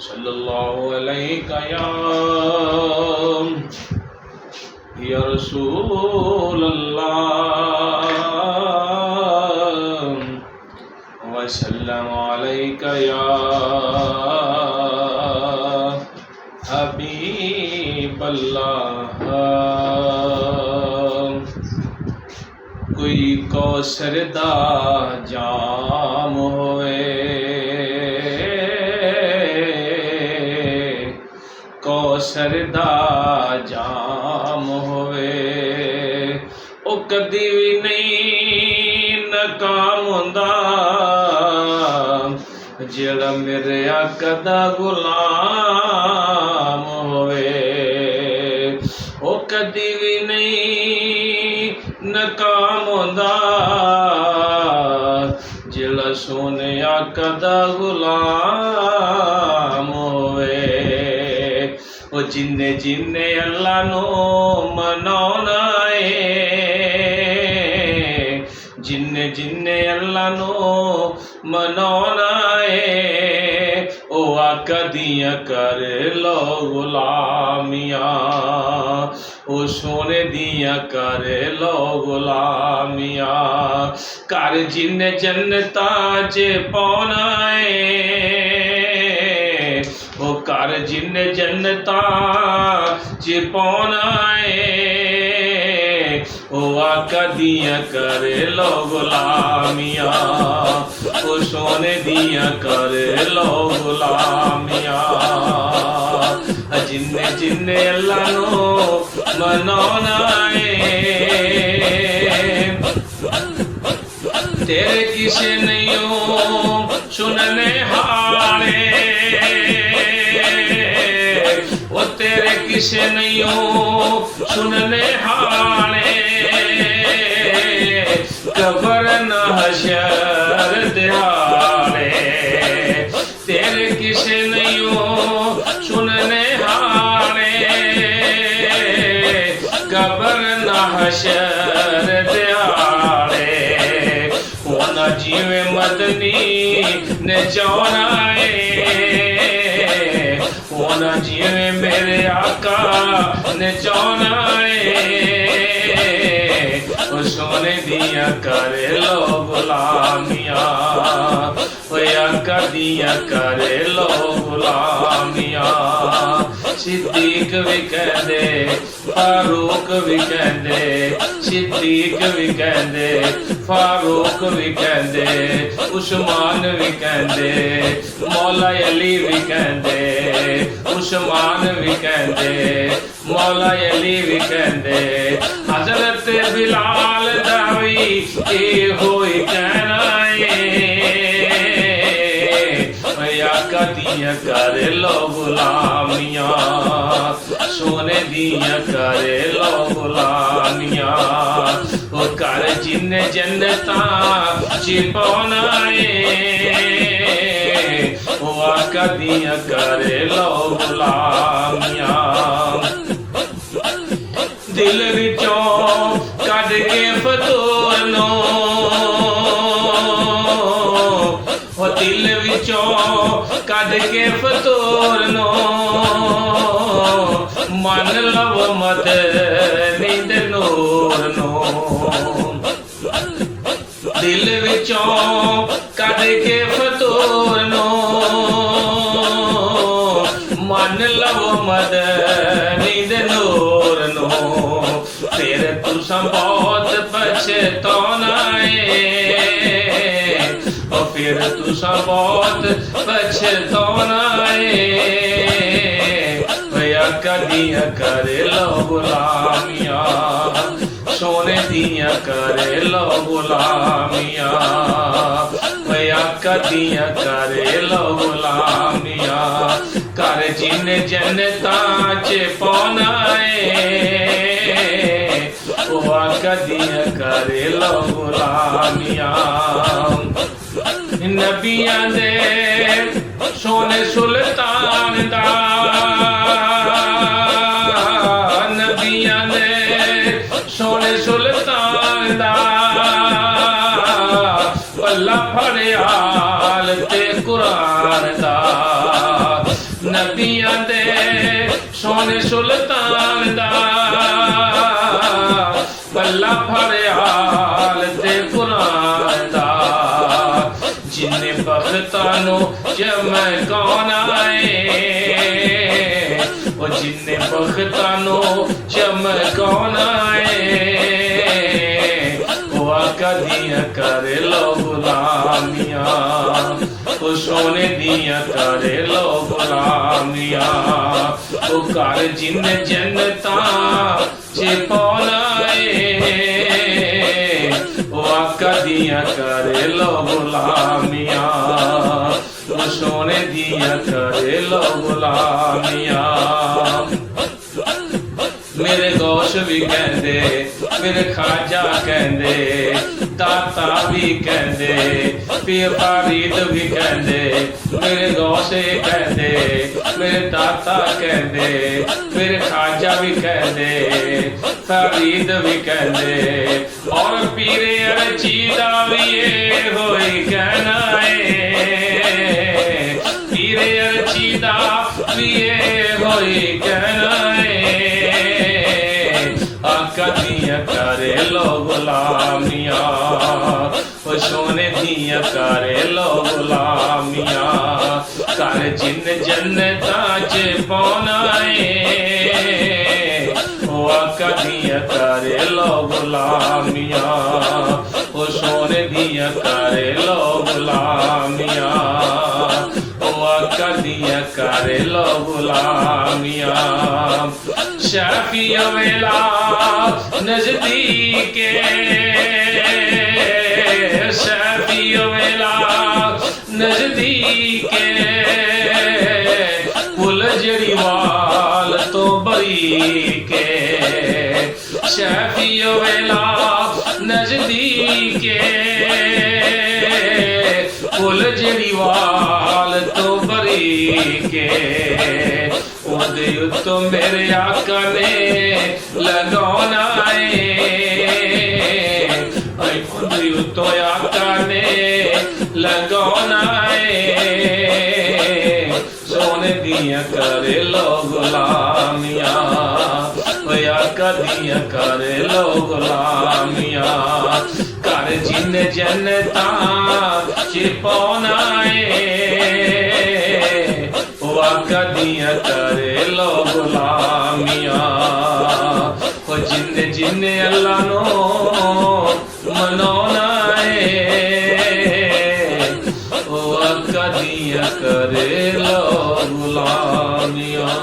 सल्लल्लाहु अलैका या रसूल अल्लाह वसल्लम अलैका या हबीब अल्लाह। कोई कौसर दा जाम होए, कौसर दा जाम होवे, ओ कदी भी नहीं नाकाम होंदा जेड़ा मेरे आका दा गुलाम होवे। ओ कदी भी नहीं नाकाम होंदा जेड़ा सोने आका दा गुलाम होवे। ओ जिन्ने जिन्ने अल्लाह नो मनाना है, जिन्ने जिन्ने अल्लाह नो मनाना है, ओ आका दिया कर लो गुलामियां, ओ सोने दिया कर लो गुलामियां। कर जिन्ने जन्नता च पाना है, ओ कर जिन्ने जन्नता च पाना है, ओ आका दिया कर लो गुलामियां, ओ सोने दिया कर लो गुलामियां। जिन्ने जिन्ने अल्लाह नो मनाना है, तेरे किसे नहीं हो सुनने हारे, वो तेरे किसे नहीं हो सुनने हारे, कबर न हशर दिहाड़े। तेरे किसे नहीं हो सुनने हारे, कबर न हशर दिहाड़े। होना जीवे मदनी ने जाना है, होना जिए मेरे आका ने जाना है, ओ सोने दिया कर लो गुलामियां, ओ आका दिया कर लो गुलामियां। सिद्दीक भी कहंदे, फारूक भी कहंदे, सिद्दीक भी कहंदे, फारूक भी कहंदे, उस्मान भी कहंदे, मौला अली भी कहंदे, उस्मान भी कहंदे, मौला अली भी कहंदे। हजरत बिलाल दा भी ए होई कहना है, आका दिया कर लो गुलामियां, सोने दिया कर लो गुलामियां। ओ कर जिन्ने जन्नता च पाना है, ओ आका दिया कर लो गुलामियां। दिल विचों कढ के फतूर नो, ओ दिल विचों कढ के फतूर नो, मन लव मदनी दे नूर नो। दिल विचों कढ के फतूर नो, मन लव मदनी दे नूर नो। फिर तुसां बहुत पछताना है, और फिर तुसां बहुत पछताना है, आका दिया कर लो गुलामियां, सोने दिया कर लो गुलामियां, आका दिया कर लो गुलामियां। कर जिन्ने जन्नता च पाना है, ओ आका दिया कर लो गुलामियां। नबियां दे सोने सुल्तान दा, नबियां दे सोने सुल्तान दा, पल्ला फड़ियाल ते कुरान दा। नबियां दे सोने सुल्तान दा पल्ला फड़ियाल ते कुरान दा जिन्ने बख्तां नू चमकाउणा ओ जिन्ने बख्तां नू चमकाउणा ओ आका दियां कर लो गुलामियां ओ सोने दियां कर लो गुलामियां ओ घर जिन्ने जन्नतां च पाउणा ओ आका दियां कर लो गुलामियां ओ सोने दियां कर लो गुलामियां मेरे गौश भी कहंदे मेरे खाजा कहंदे दाता भी कहंदे पीर फरीद भी कहंदे मेरे गौशे कहंदे मेरे दाता कहंदे मेरे खाजा भी कहंदे फरीद भी कहंदे और पीरे अरचीदा भी ये होई कहना है पीरे अरचीदा भी ये होई कहना आका दियां करे लो गुलामियां ओ सोने दियां करे लो गुलामियां कर जिन जन्नतां च पाउणा ओ आका दियां करे लो गुलामियां ओ सोने दियां करे लो गुलामियां ओ आका दियां करे लो गुलामियां शाफी वेला नजदीक शाफी वेला नजदीक पुल जड़ीवाल तो बरी के शाफी वेला नजदीक पुल जड़ीवाल तो बरी के तो मेरे आका ने लगाना तो आका ने लगाना सोने दियां करे लो गुलामियां आका दियां करे लो गुलामियां कर जिन जन्नतां च पाउणा आका दियां करे लो गुलामियां ओ जिन्ने जिन्ने अल्लाह नो मनाउणा ओ आका दियां करे लो गुलामियां।